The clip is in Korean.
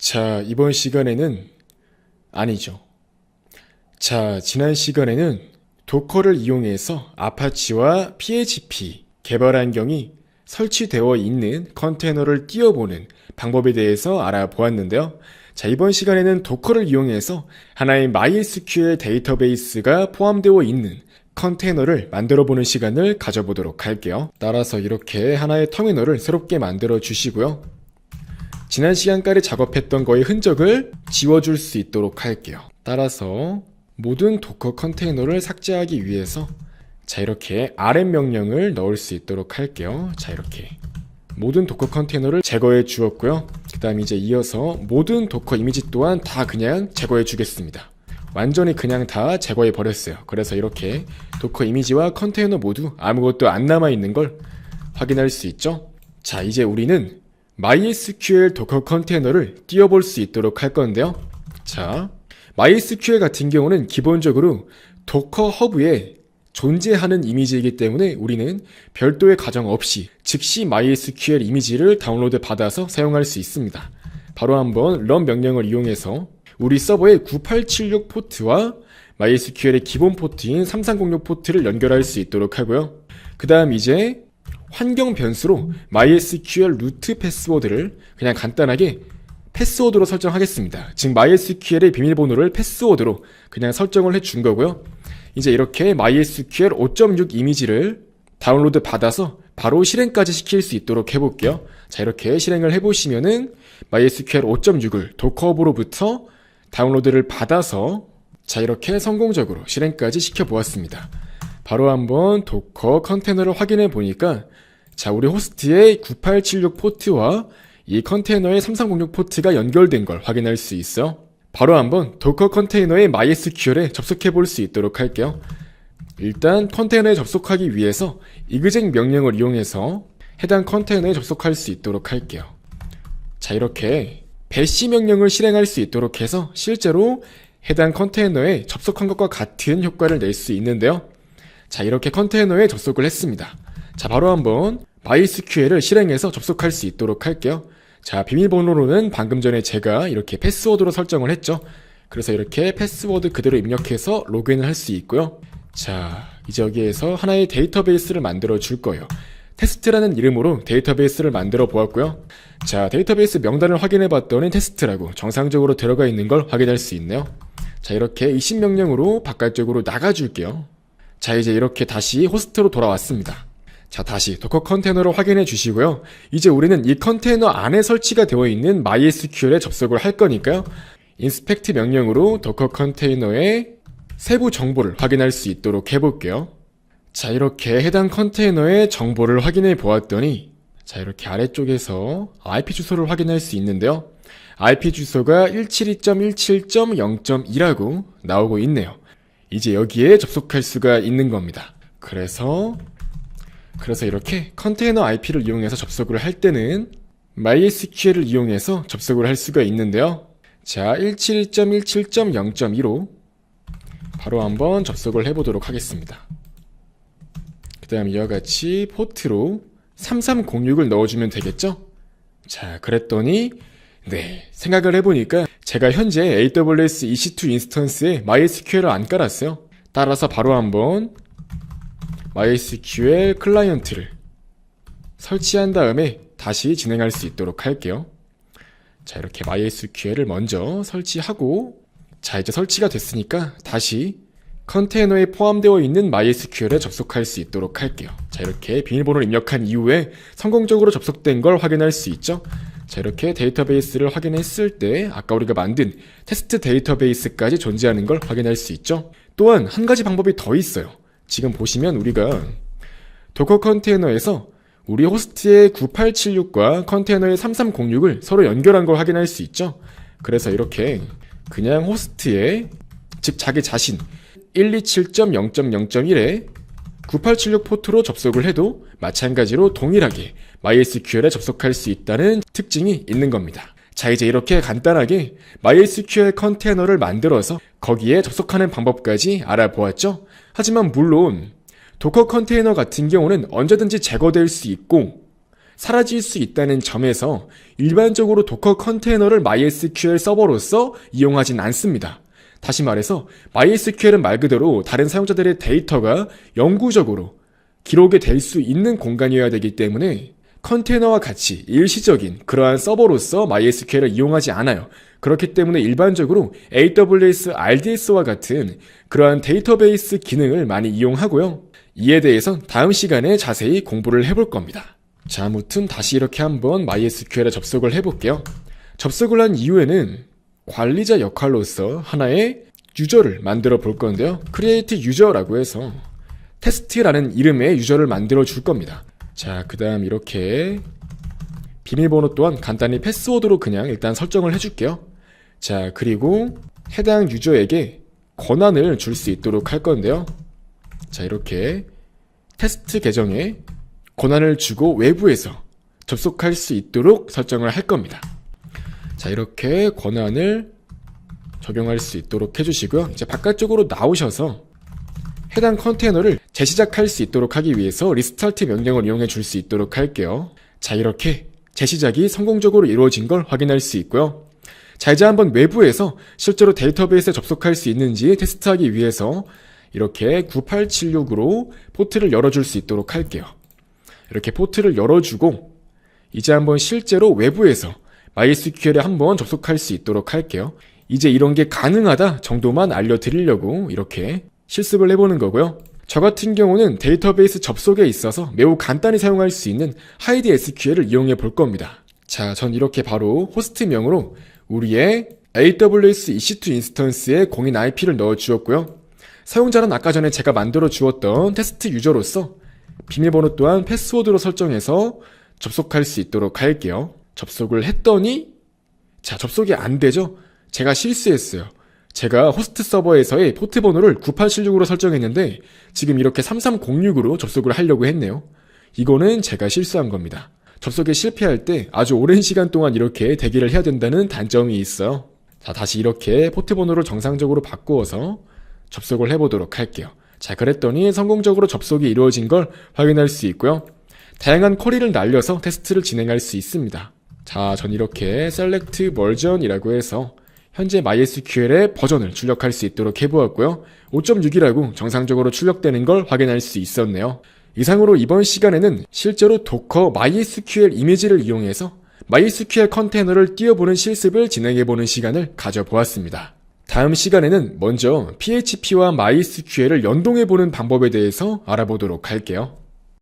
자, 이번 시간에는 아니죠. 자, 지난 시간에는 도커를 이용해서 아파치와 PHP 개발 환경이 설치되어 있는 컨테이너를 띄워보는 방법에 대해서 알아보았는데요. 자, 이번 시간에는 도커를 이용해서 하나의 MySQL 데이터베이스가 포함되어 있는 컨테이너를 만들어보는 시간을 가져보도록 할게요. 따라서 이렇게 하나의 터미널을 새롭게 만들어 주시고요. 지난 시간까지 작업했던 거의 흔적을 지워줄 수 있도록 할게요. 따라서 모든 도커 컨테이너를 삭제하기 위해서 자, 이렇게 rm 명령을 넣을 수 있도록 할게요. 자, 이렇게 모든 도커 컨테이너를 제거해 주었고요. 그 다음 이제 이어서 모든 도커 이미지 또한 다 그냥 제거해 주겠습니다. 완전히 그냥 다 제거해 버렸어요. 그래서 이렇게 도커 이미지와 컨테이너 모두 아무것도 안 남아있는 걸 확인할 수 있죠. 자, 이제 우리는 MySQL 도커 컨테이너를 띄워볼 수 있도록 할 건데요. 자, MySQL 같은 경우는 기본적으로 도커 허브에 존재하는 이미지이기 때문에 우리는 별도의 가정 없이 즉시 MySQL 이미지를 다운로드 받아서 사용할 수 있습니다. 바로 한번 run 명령을 이용해서 우리 서버의 9876 포트와 MySQL의 기본 포트인 3306 포트를 연결할 수 있도록 하고요. 그 다음 이제 환경 변수로 MySQL 루트 패스워드를 그냥 간단하게 패스워드로 설정하겠습니다. 즉 MySQL의 비밀번호를 패스워드로 그냥 설정을 해준 거고요. 이제 이렇게 MySQL 5.6 이미지를 다운로드 받아서 바로 실행까지 시킬 수 있도록 해볼게요. 자, 이렇게 실행을 해보시면은 MySQL 5.6을 도커허브로부터 다운로드를 받아서 자, 이렇게 성공적으로 실행까지 시켜보았습니다. 바로 한번 도커 컨테이너를 확인해 보니까 자, 우리 호스트의 9876 포트와 이 컨테이너의 3306 포트가 연결된 걸 확인할 수 있어. 바로 한번 도커 컨테이너의 MySQL에 접속해 볼 수 있도록 할게요. 일단 컨테이너에 접속하기 위해서 exec 명령을 이용해서 해당 컨테이너에 접속할 수 있도록 할게요. 자, 이렇게 bash 명령을 실행할 수 있도록 해서 실제로 해당 컨테이너에 접속한 것과 같은 효과를 낼 수 있는데요. 자, 이렇게 컨테이너에 접속을 했습니다. 자, 바로 한번 MySQL을 실행해서 접속할 수 있도록 할게요. 자, 비밀번호로는 방금 전에 제가 이렇게 패스워드로 설정을 했죠. 그래서 이렇게 패스워드 그대로 입력해서 로그인을 할 수 있고요. 자, 이제 여기에서 하나의 데이터베이스를 만들어 줄 거예요. 테스트라는 이름으로 데이터베이스를 만들어 보았고요. 자, 데이터베이스 명단을 확인해 봤더니 테스트라고 정상적으로 들어가 있는 걸 확인할 수 있네요. 자, 이렇게 이식 명령으로 바깥쪽으로 나가 줄게요. 자, 이제 이렇게 다시 호스트로 돌아왔습니다. 자, 다시 도커 컨테이너로 확인해 주시고요. 이제 우리는 이 컨테이너 안에 설치가 되어 있는 MySQL에 접속을 할 거니까요. inspect 명령으로 도커 컨테이너의 세부 정보를 확인할 수 있도록 해볼게요. 자, 이렇게 해당 컨테이너의 정보를 확인해 보았더니 자, 이렇게 아래쪽에서 IP 주소를 확인할 수 있는데요. IP 주소가 172.17.0.2라고 나오고 있네요. 이제 여기에 접속할 수가 있는 겁니다. 그래서 이렇게 컨테이너 IP를 이용해서 접속을 할 때는 MySQL을 이용해서 접속을 할 수가 있는데요. 자, 172.17.0.2로 바로 한번 접속을 해보도록 하겠습니다. 그 다음 이와 같이 포트로 3306을 넣어주면 되겠죠? 자, 그랬더니 네, 생각을 해보니까 제가 현재 AWS EC2 인스턴스에 MySQL을 안 깔았어요. 따라서 바로 한번 MySQL 클라이언트를 설치한 다음에 다시 진행할 수 있도록 할게요. 자, 이렇게 MySQL을 먼저 설치하고 자, 이제 설치가 됐으니까 다시 컨테이너에 포함되어 있는 MySQL에 접속할 수 있도록 할게요. 자, 이렇게 비밀번호를 입력한 이후에 성공적으로 접속된 걸 확인할 수 있죠. 자, 이렇게 데이터베이스를 확인했을 때 아까 우리가 만든 테스트 데이터베이스까지 존재하는 걸 확인할 수 있죠. 또한 한 가지 방법이 더 있어요. 지금 보시면 우리가 도커 컨테이너에서 우리 호스트의 9876과 컨테이너의 3306을 서로 연결한 걸 확인할 수 있죠. 그래서 이렇게 그냥 호스트에 즉 자기 자신 127.0.0.1에 9876 포트로 접속을 해도 마찬가지로 동일하게 MySQL에 접속할 수 있다는 특징이 있는 겁니다. 자, 이제 이렇게 간단하게 MySQL 컨테이너를 만들어서 거기에 접속하는 방법까지 알아보았죠. 하지만 물론 도커 컨테이너 같은 경우는 언제든지 제거될 수 있고 사라질 수 있다는 점에서 일반적으로 도커 컨테이너를 MySQL 서버로서 이용하진 않습니다. 다시 말해서 MySQL은 말 그대로 다른 사용자들의 데이터가 영구적으로 기록이 될 수 있는 공간이어야 되기 때문에 컨테이너와 같이 일시적인 그러한 서버로서 MySQL을 이용하지 않아요. 그렇기 때문에 일반적으로 AWS RDS와 같은 그러한 데이터베이스 기능을 많이 이용하고요. 이에 대해서 다음 시간에 자세히 공부를 해볼 겁니다. 자, 아무튼 다시 이렇게 한번 MySQL에 접속을 해볼게요. 접속을 한 이후에는 관리자 역할로서 하나의 유저를 만들어 볼 건데요. create user라고 해서 테스트라는 이름의 유저를 만들어 줄 겁니다. 자, 그 다음 이렇게 비밀번호 또한 간단히 패스워드로 그냥 일단 설정을 해줄게요. 자, 그리고 해당 유저에게 권한을 줄 수 있도록 할 건데요. 자, 이렇게 테스트 계정에 권한을 주고 외부에서 접속할 수 있도록 설정을 할 겁니다. 자, 이렇게 권한을 적용할 수 있도록 해주시고요. 이제 바깥쪽으로 나오셔서 해당 컨테이너를 재시작할 수 있도록 하기 위해서 리스타트 명령을 이용해 줄 수 있도록 할게요. 자, 이렇게 재시작이 성공적으로 이루어진 걸 확인할 수 있고요. 자, 이제 한번 외부에서 실제로 데이터베이스에 접속할 수 있는지 테스트하기 위해서 이렇게 9876으로 포트를 열어줄 수 있도록 할게요. 이렇게 포트를 열어주고 이제 한번 실제로 외부에서 MySQL에 한번 접속할 수 있도록 할게요. 이제 이런 게 가능하다 정도만 알려드리려고 이렇게 실습을 해보는 거고요. 저 같은 경우는 데이터베이스 접속에 있어서 매우 간단히 사용할 수 있는 하이드 SQL을 이용해 볼 겁니다. 자, 전 이렇게 바로 호스트명으로 우리의 AWS EC2 인스턴스에 공인 IP를 넣어 주었고요. 사용자는 아까 전에 제가 만들어 주었던 테스트 유저로서 비밀번호 또한 패스워드로 설정해서 접속할 수 있도록 할게요. 접속을 했더니 자, 접속이 안 되죠? 제가 실수했어요. 제가 호스트 서버에서의 포트 번호를 9876으로 설정했는데 지금 이렇게 3306으로 접속을 하려고 했네요. 이거는 제가 실수한 겁니다. 접속에 실패할 때 아주 오랜 시간 동안 이렇게 대기를 해야 된다는 단점이 있어요. 자, 다시 이렇게 포트 번호를 정상적으로 바꾸어서 접속을 해보도록 할게요. 자, 그랬더니 성공적으로 접속이 이루어진 걸 확인할 수 있고요. 다양한 쿼리를 날려서 테스트를 진행할 수 있습니다. 자, 전 이렇게 select version이라고 해서 현재 MySQL의 버전을 출력할 수 있도록 해보았고요. 5.6이라고 정상적으로 출력되는 걸 확인할 수 있었네요. 이상으로 이번 시간에는 실제로 도커 MySQL 이미지를 이용해서 MySQL 컨테이너를 띄워보는 실습을 진행해보는 시간을 가져보았습니다. 다음 시간에는 먼저 PHP와 MySQL을 연동해보는 방법에 대해서 알아보도록 할게요.